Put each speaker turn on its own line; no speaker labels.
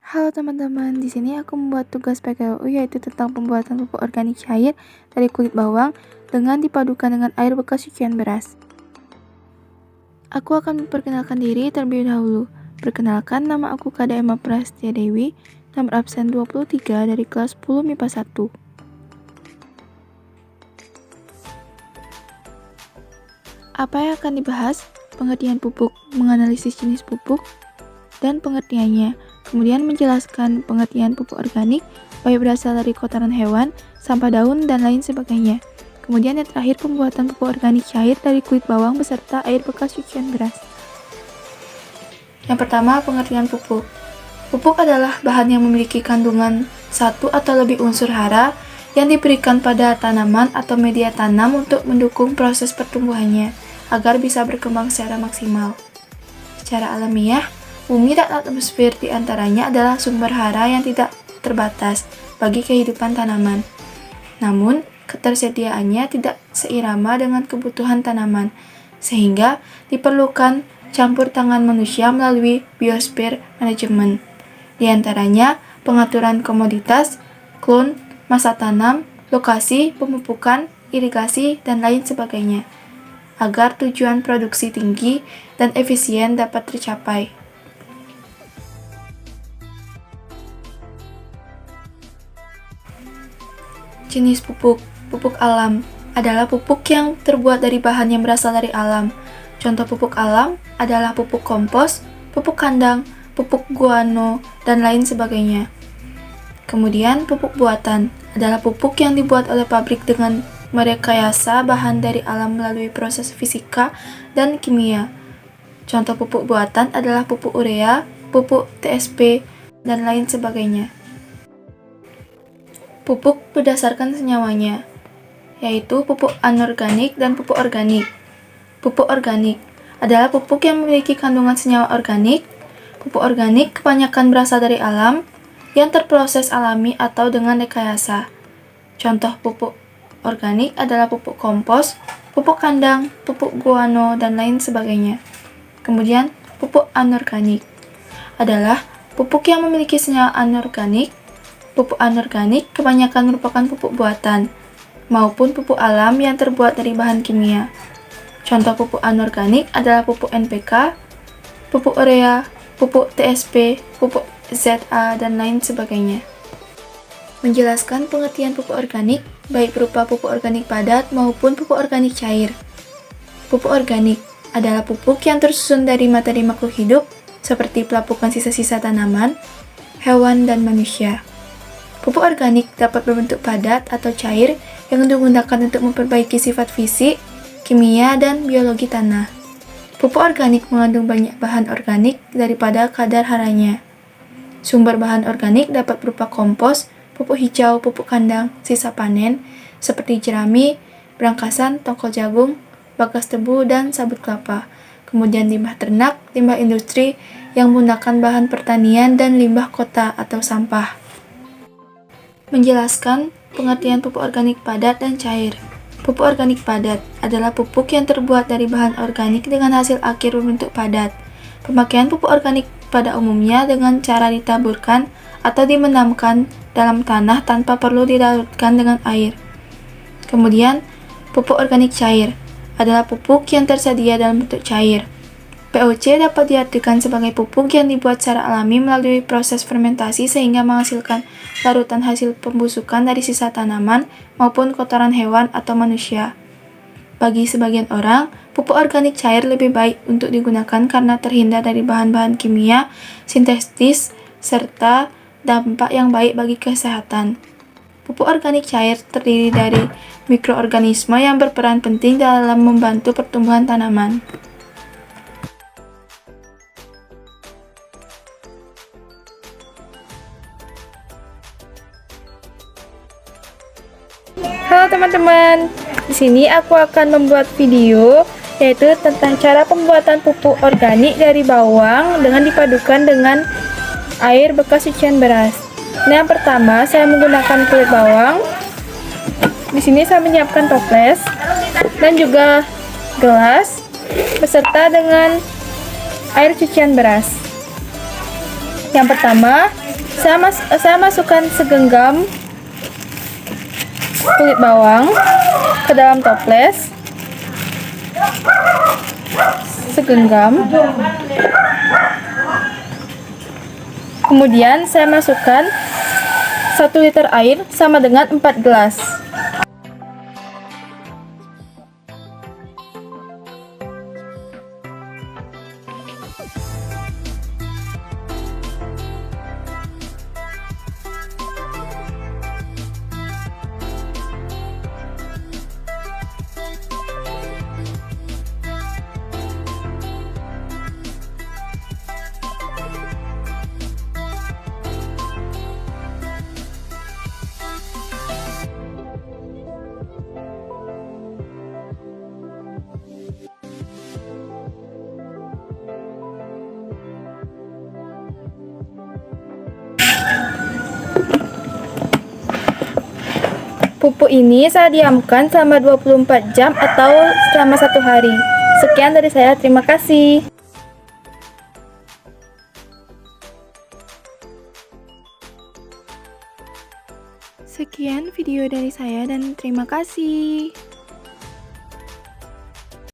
Halo teman-teman, di sini aku membuat tugas PKU yaitu tentang pembuatan pupuk organik cair dari kulit bawang dengan dipadukan dengan air bekas cucian beras. Aku akan memperkenalkan diri terlebih dahulu. Perkenalkan, nama aku Kak Emma Prastia Dewi, nomor absen 23 dari kelas 10 MIPA 1. Apa yang akan dibahas? Pengertian pupuk, menganalisis jenis pupuk, dan pengertiannya. Kemudian menjelaskan pengertian pupuk organik, baik berasal dari kotoran hewan, sampah daun, dan lain sebagainya. Kemudian yang terakhir pembuatan pupuk organik cair dari kulit bawang beserta air bekas cucian beras. Yang pertama, pengertian pupuk. Pupuk adalah bahan yang memiliki kandungan satu atau lebih unsur hara yang diberikan pada tanaman atau media tanam untuk mendukung proses pertumbuhannya agar bisa berkembang secara maksimal. Secara alamiah, bumi dan atmosfer di antaranya adalah sumber hara yang tidak terbatas bagi kehidupan tanaman. Namun, ketersediaannya tidak seirama dengan kebutuhan tanaman, sehingga diperlukan campur tangan manusia melalui biosfer management. Di antaranya, pengaturan komoditas, klon, masa tanam, lokasi, pemupukan, irigasi, dan lain sebagainya, agar tujuan produksi tinggi dan efisien dapat tercapai. Jenis pupuk. Pupuk alam adalah pupuk yang terbuat dari bahan yang berasal dari alam. Contoh pupuk alam adalah pupuk kompos, pupuk kandang, pupuk guano, dan lain sebagainya. Kemudian pupuk buatan adalah pupuk yang dibuat oleh pabrik dengan merekayasa bahan dari alam melalui proses fisika dan kimia. Contoh pupuk buatan adalah pupuk urea, pupuk TSP, dan lain sebagainya. Pupuk berdasarkan senyawanya, yaitu pupuk anorganik dan pupuk organik. Pupuk organik adalah pupuk yang memiliki kandungan senyawa organik. Pupuk organik kebanyakan berasal dari alam, yang terproses alami atau dengan rekayasa. Contoh pupuk organik adalah pupuk kompos, pupuk kandang, pupuk guano, dan lain sebagainya. Kemudian, pupuk anorganik adalah pupuk yang memiliki senyawa anorganik. Pupuk anorganik kebanyakan merupakan pupuk buatan, maupun pupuk alam yang terbuat dari bahan kimia. Contoh pupuk anorganik adalah pupuk NPK, pupuk urea, pupuk TSP, pupuk ZA, dan lain sebagainya. Menjelaskan pengertian pupuk organik, baik berupa pupuk organik padat maupun pupuk organik cair. Pupuk organik adalah pupuk yang tersusun dari materi makhluk hidup, seperti pelapukan sisa-sisa tanaman, hewan, dan manusia. Pupuk organik dapat berbentuk padat atau cair yang digunakan untuk memperbaiki sifat fisik, kimia, dan biologi tanah. Pupuk organik mengandung banyak bahan organik daripada kadar haranya. Sumber bahan organik dapat berupa kompos, pupuk hijau, pupuk kandang, sisa panen, seperti jerami, berangkasan, tongkol jagung, bagas tebu, dan sabut kelapa. Kemudian limbah ternak, limbah industri yang menggunakan bahan pertanian, dan limbah kota atau sampah. Menjelaskan pengertian pupuk organik padat dan cair. Pupuk organik padat adalah pupuk yang terbuat dari bahan organik dengan hasil akhir berbentuk padat. Pemakaian pupuk organik pada umumnya dengan cara ditaburkan atau dimenamkan dalam tanah tanpa perlu dilarutkan dengan air. Kemudian, pupuk organik cair adalah pupuk yang tersedia dalam bentuk cair. POC dapat diartikan sebagai pupuk yang dibuat secara alami melalui proses fermentasi sehingga menghasilkan larutan hasil pembusukan dari sisa tanaman maupun kotoran hewan atau manusia. Bagi sebagian orang, pupuk organik cair lebih baik untuk digunakan karena terhindar dari bahan-bahan kimia, sintetis, serta dampak yang baik bagi kesehatan. Pupuk organik cair terdiri dari mikroorganisme yang berperan penting dalam membantu pertumbuhan tanaman.
Halo teman-teman, di sini aku akan membuat video yaitu tentang cara pembuatan pupuk organik dari bawang dengan dipadukan dengan air bekas cucian beras. Nah, yang pertama saya menggunakan kulit bawang. Di sini saya menyiapkan toples dan juga gelas beserta dengan air cucian beras. Yang pertama Saya masukkan segenggam kulit bawang ke dalam toples. Segenggam. Kemudian saya masukkan 1 liter air sama dengan 4 gelas. Pupuk ini saya diamkan selama 24 jam atau selama 1 hari. Sekian dari saya, terima kasih.
Sekian video dari saya dan terima kasih.